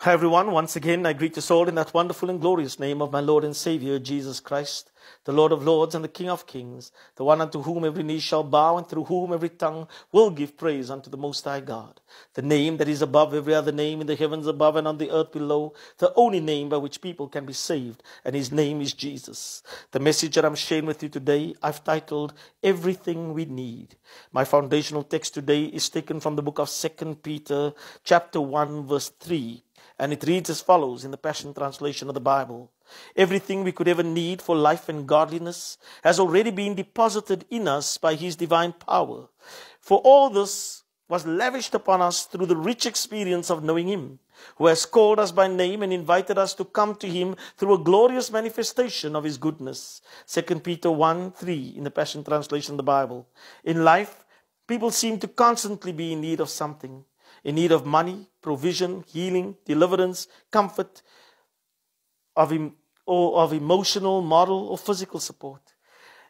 Hi everyone, once again I greet us all in that wonderful and glorious name of my Lord and Savior Jesus Christ, the Lord of Lords and the King of Kings, the one unto whom every knee shall bow and through whom every tongue will give praise unto the Most High God, the name that is above every other name in the heavens above and on the earth below, the only name by which people can be saved, and His name is Jesus. The message that I'm sharing with you today, I've titled, Everything We Need. My foundational text today is taken from the book of 2 Peter chapter 1 verse 3. And it reads as follows in the Passion Translation of the Bible. Everything we could ever need for life and godliness has already been deposited in us by His divine power. For all this was lavished upon us through the rich experience of knowing Him, who has called us by name and invited us to come to Him through a glorious manifestation of His goodness. 2 Peter 1:3 in the Passion Translation of the Bible. In life, people seem to constantly be in need of something. In need of money, provision, healing, deliverance, comfort, of emotional, moral, or physical support.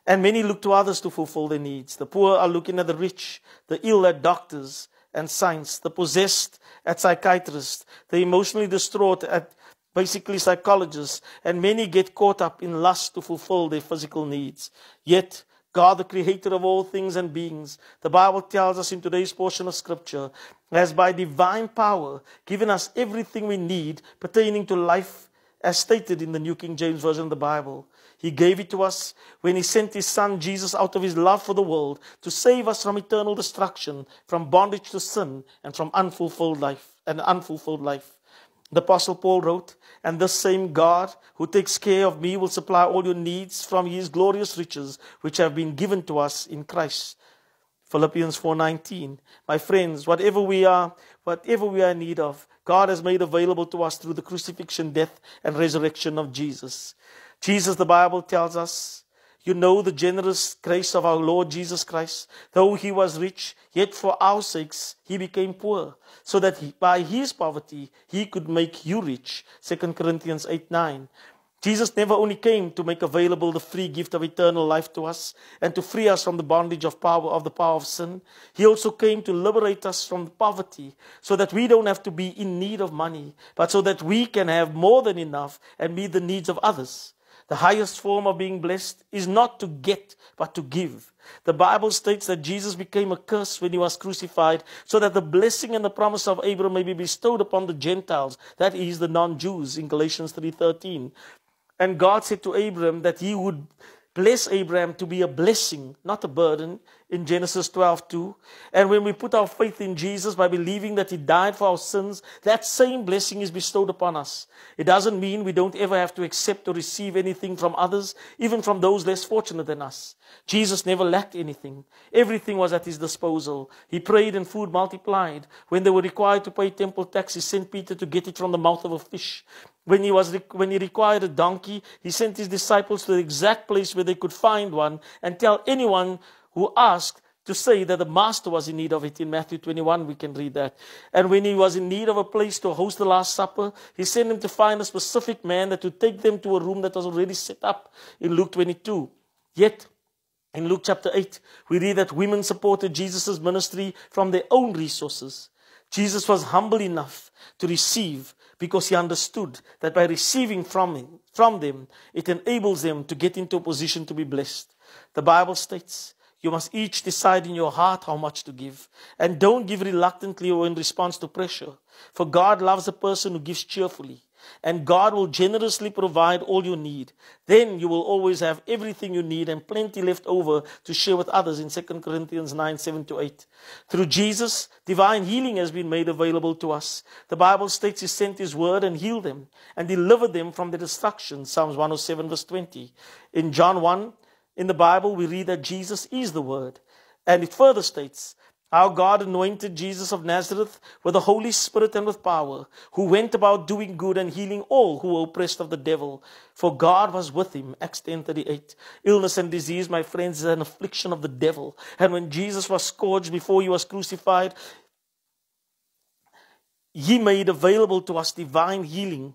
And many look to others to fulfill their needs. The poor are looking at the rich, the ill at doctors and science, the possessed at psychiatrists, the emotionally distraught at basically psychologists, and many get caught up in lust to fulfill their physical needs. Yet, God, the creator of all things and beings, the Bible tells us in today's portion of Scripture, has by divine power given us everything we need pertaining to life, as stated in the New King James Version of the Bible. He gave it to us when He sent His Son Jesus out of His love for the world to save us from eternal destruction, from bondage to sin, and from unfulfilled life. The Apostle Paul wrote, "And this same God who takes care of me will supply all your needs from His glorious riches, which have been given to us in Christ." Philippians 4:19. My friends, whatever we are in need of, God has made available to us through the crucifixion, death, and resurrection of Jesus. Jesus, the Bible tells us, you know the generous grace of our Lord Jesus Christ. Though He was rich, yet for our sakes He became poor, so that by His poverty He could make you rich. 2 Corinthians 8:9. Jesus never only came to make available the free gift of eternal life to us and to free us from the bondage of the power of sin. He also came to liberate us from poverty so that we don't have to be in need of money, but so that we can have more than enough and meet the needs of others. The highest form of being blessed is not to get, but to give. The Bible states that Jesus became a curse when He was crucified, so that the blessing and the promise of Abraham may be bestowed upon the Gentiles, that is, the non-Jews, in Galatians 3:13. And God said to Abraham that He would bless Abraham to be a blessing, not a burden, in Genesis 12:2. And when we put our faith in Jesus by believing that He died for our sins, that same blessing is bestowed upon us. It doesn't mean we don't ever have to accept or receive anything from others, even from those less fortunate than us. Jesus never lacked anything. Everything was at His disposal. He prayed and food multiplied. When they were required to pay temple tax, He sent Peter to get it from the mouth of a fish. When He required a donkey, He sent His disciples to the exact place where they could find one and tell anyone who asked to say that the Master was in need of it. In Matthew 21, we can read that. And when He was in need of a place to host the Last Supper, He sent them to find a specific man that would take them to a room that was already set up in Luke 22. Yet, in Luke chapter 8, we read that women supported Jesus' ministry from their own resources. Jesus was humble enough to receive because He understood that by receiving from them, it enables them to get into a position to be blessed. The Bible states, you must each decide in your heart how much to give. And don't give reluctantly or in response to pressure. For God loves a person who gives cheerfully. And God will generously provide all you need. Then you will always have everything you need and plenty left over to share with others in 2 Corinthians 9:7-8. Through Jesus, divine healing has been made available to us. The Bible states He sent His word and healed them and delivered them from their destruction. Psalms 107 verse 20. In John 1, in the Bible, we read that Jesus is the Word. And it further states, our God anointed Jesus of Nazareth with the Holy Spirit and with power, who went about doing good and healing all who were oppressed of the devil. For God was with Him. Acts 10:38. Illness and disease, my friends, is an affliction of the devil. And when Jesus was scourged before He was crucified, He made available to us divine healing.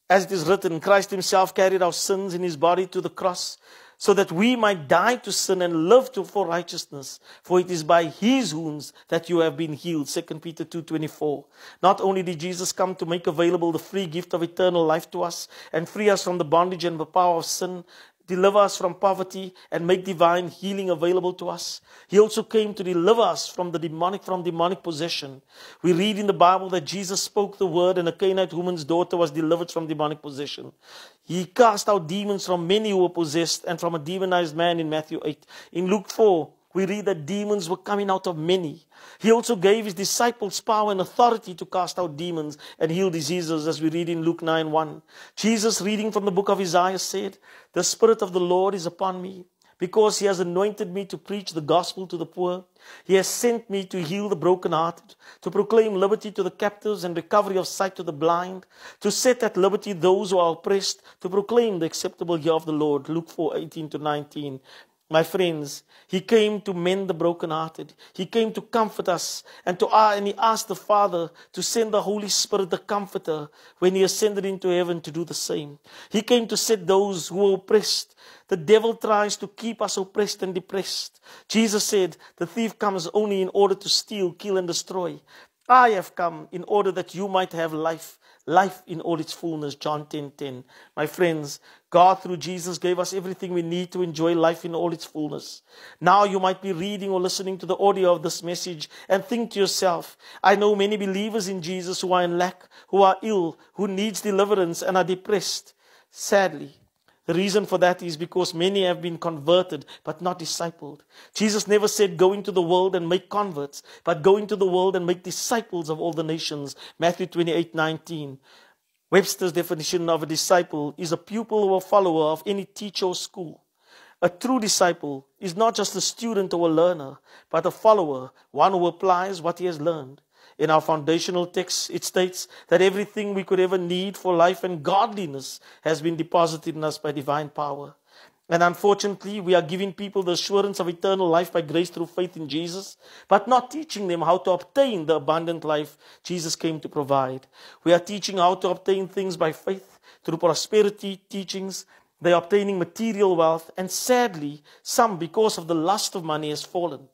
As it is written, Christ Himself carried our sins in His body to the cross, so that we might die to sin and live for righteousness. For it is by his wounds that you have been healed. 2 Peter 2:24. Not only did Jesus come to make available the free gift of eternal life to us and free us from the bondage and the power of sin, deliver us from poverty and make divine healing available to us, he also came to deliver us from demonic possession. We read in the Bible that Jesus spoke the word and a Canaanite woman's daughter was delivered from demonic possession. He cast out demons from many who were possessed and from a demonized man in Matthew 8. In Luke 4, we read that demons were coming out of many. He also gave his disciples power and authority to cast out demons and heal diseases, as we read in Luke 9:1. Jesus, reading from the book of Isaiah, said, "The Spirit of the Lord is upon me, because he has anointed me to preach the gospel to the poor. He has sent me to heal the brokenhearted, to proclaim liberty to the captives and recovery of sight to the blind, to set at liberty those who are oppressed, to proclaim the acceptable year of the Lord." Luke 4:18-19. My friends, he came to mend the brokenhearted. He came to comfort us, and he asked the Father to send the Holy Spirit, the Comforter, when he ascended into heaven to do the same. He came to set those who were oppressed. The devil tries to keep us oppressed and depressed. Jesus said, "The thief comes only in order to steal, kill, and destroy. I have come in order that you might have life in all its fullness." John 10:10. My friends, God through Jesus gave us everything we need to enjoy life in all its fullness. Now you might be reading or listening to the audio of this message and think to yourself, I know many believers in Jesus who are in lack, who are ill, who needs deliverance and are depressed. Sadly, the reason for that is because many have been converted but not discipled. Jesus never said go into the world and make converts, but go into the world and make disciples of all the nations. Matthew 28:19. Webster's definition of a disciple is a pupil or a follower of any teacher or school. A true disciple is not just a student or a learner, but a follower, one who applies what he has learned. In our foundational text, it states that everything we could ever need for life and godliness has been deposited in us by divine power. And unfortunately, we are giving people the assurance of eternal life by grace through faith in Jesus, but not teaching them how to obtain the abundant life Jesus came to provide. We are teaching how to obtain things by faith through prosperity teachings. They are obtaining material wealth, and sadly, some, because of the lust of money, has fallen.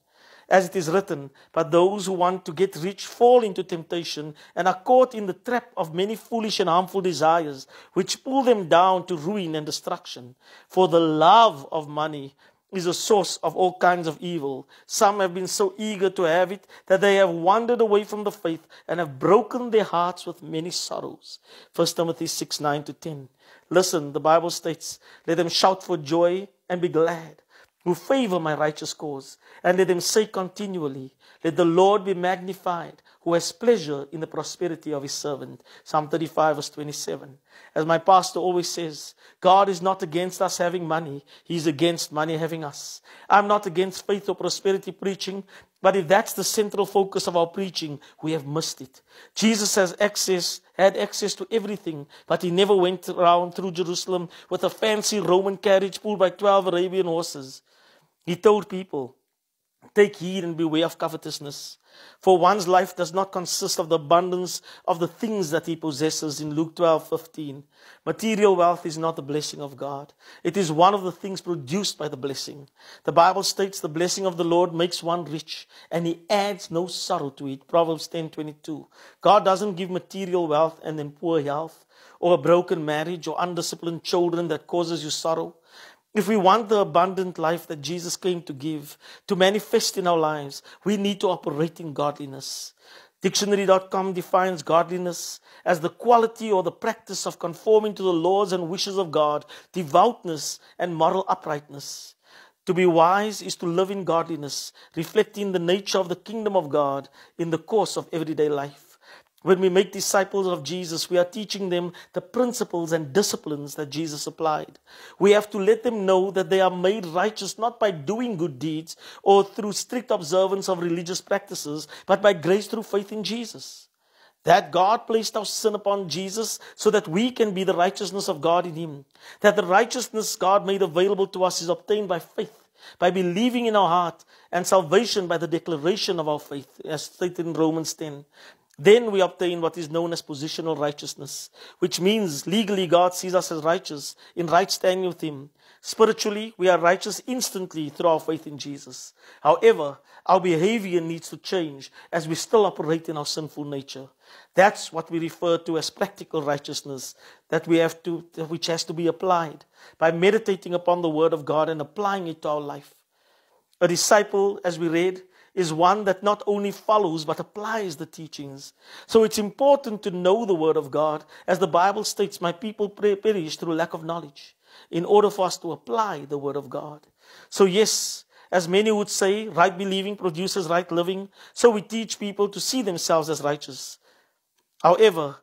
As it is written, "But those who want to get rich fall into temptation and are caught in the trap of many foolish and harmful desires, which pull them down to ruin and destruction. For the love of money is a source of all kinds of evil. Some have been so eager to have it that they have wandered away from the faith and have broken their hearts with many sorrows." 1 Timothy 6:9-10. Listen, the Bible states, "Let them shout for joy and be glad, who favor my righteous cause, and let them say continually, let the Lord be magnified, who has pleasure in the prosperity of his servant." Psalm 35:27. As my pastor always says, God is not against us having money. He is against money having us. I'm not against faith or prosperity preaching, but if that's the central focus of our preaching, we have missed it. Jesus had access to everything, but he never went around through Jerusalem with a fancy Roman carriage pulled by 12 Arabian horses. He told people, "Take heed and beware of covetousness, for one's life does not consist of the abundance of the things that he possesses," in Luke 12:15. Material wealth is not the blessing of God. It is one of the things produced by the blessing. The Bible states the blessing of the Lord makes one rich, and he adds no sorrow to it. Proverbs 10:22. God doesn't give material wealth and then poor health, or a broken marriage, or undisciplined children that causes you sorrow. If we want the abundant life that Jesus came to give, to manifest in our lives, we need to operate in godliness. Dictionary.com defines godliness as the quality or the practice of conforming to the laws and wishes of God, devoutness and moral uprightness. To be wise is to live in godliness, reflecting the nature of the kingdom of God in the course of everyday life. When we make disciples of Jesus, we are teaching them the principles and disciplines that Jesus applied. We have to let them know that they are made righteous not by doing good deeds or through strict observance of religious practices, but by grace through faith in Jesus. That God placed our sin upon Jesus so that we can be the righteousness of God in him. That the righteousness God made available to us is obtained by faith, by believing in our heart, and salvation by the declaration of our faith, as stated in Romans 10. Then we obtain what is known as positional righteousness, which means legally God sees us as righteous, in right standing with Him. Spiritually, we are righteous instantly through our faith in Jesus. However, our behavior needs to change as we still operate in our sinful nature. That's what we refer to as practical righteousness, which has to be applied by meditating upon the Word of God and applying it to our life. A disciple, as we read, is one that not only follows but applies the teachings. So it's important to know the Word of God, as the Bible states, my people perish through lack of knowledge, in order for us to apply the Word of God. So yes, as many would say, right believing produces right living, so we teach people to see themselves as righteous. However,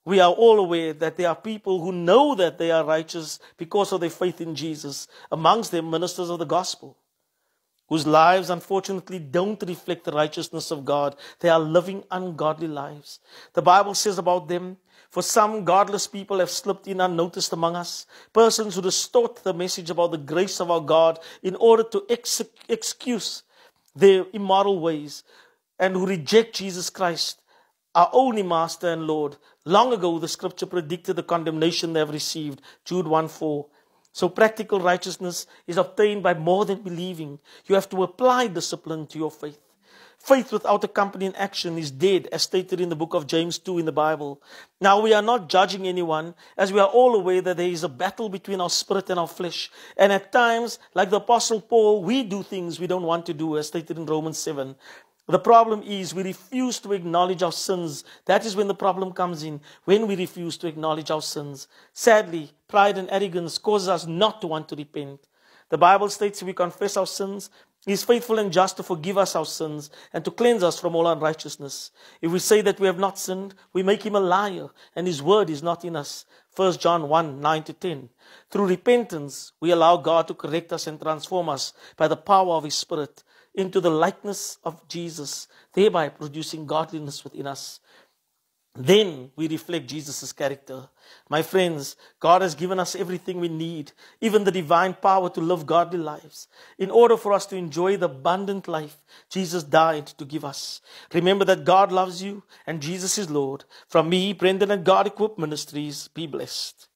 we are all aware that there are people who know that they are righteous because of their faith in Jesus, amongst them ministers of the gospel, whose lives unfortunately don't reflect the righteousness of God. They are living ungodly lives. The Bible says about them, for some godless people have slipped in unnoticed among us, persons who distort the message about the grace of our God in order to excuse their immoral ways, and who reject Jesus Christ, our only Master and Lord. Long ago, the scripture predicted the condemnation they have received. Jude 1:4. So practical righteousness is obtained by more than believing. You have to apply discipline to your faith. Faith without accompanying action is dead, as stated in the book of James 2 in the Bible. Now, we are not judging anyone, as we are all aware that there is a battle between our spirit and our flesh. And at times, like the Apostle Paul, we do things we don't want to do, as stated in Romans 7. The problem is we refuse to acknowledge our sins. That is when the problem comes in, when we refuse to acknowledge our sins. Sadly, pride and arrogance causes us not to want to repent. The Bible states if we confess our sins, He is faithful and just to forgive us our sins and to cleanse us from all unrighteousness. If we say that we have not sinned, we make Him a liar, and His word is not in us. 1 John 1:9-10. Through repentance, we allow God to correct us and transform us by the power of His Spirit into the likeness of Jesus, thereby producing godliness within us. Then we reflect Jesus' character. My friends, God has given us everything we need, even the divine power to live godly lives. In order for us to enjoy the abundant life Jesus died to give us. Remember that God loves you and Jesus is Lord. From me, Brendan, and God Equipped Ministries, be blessed.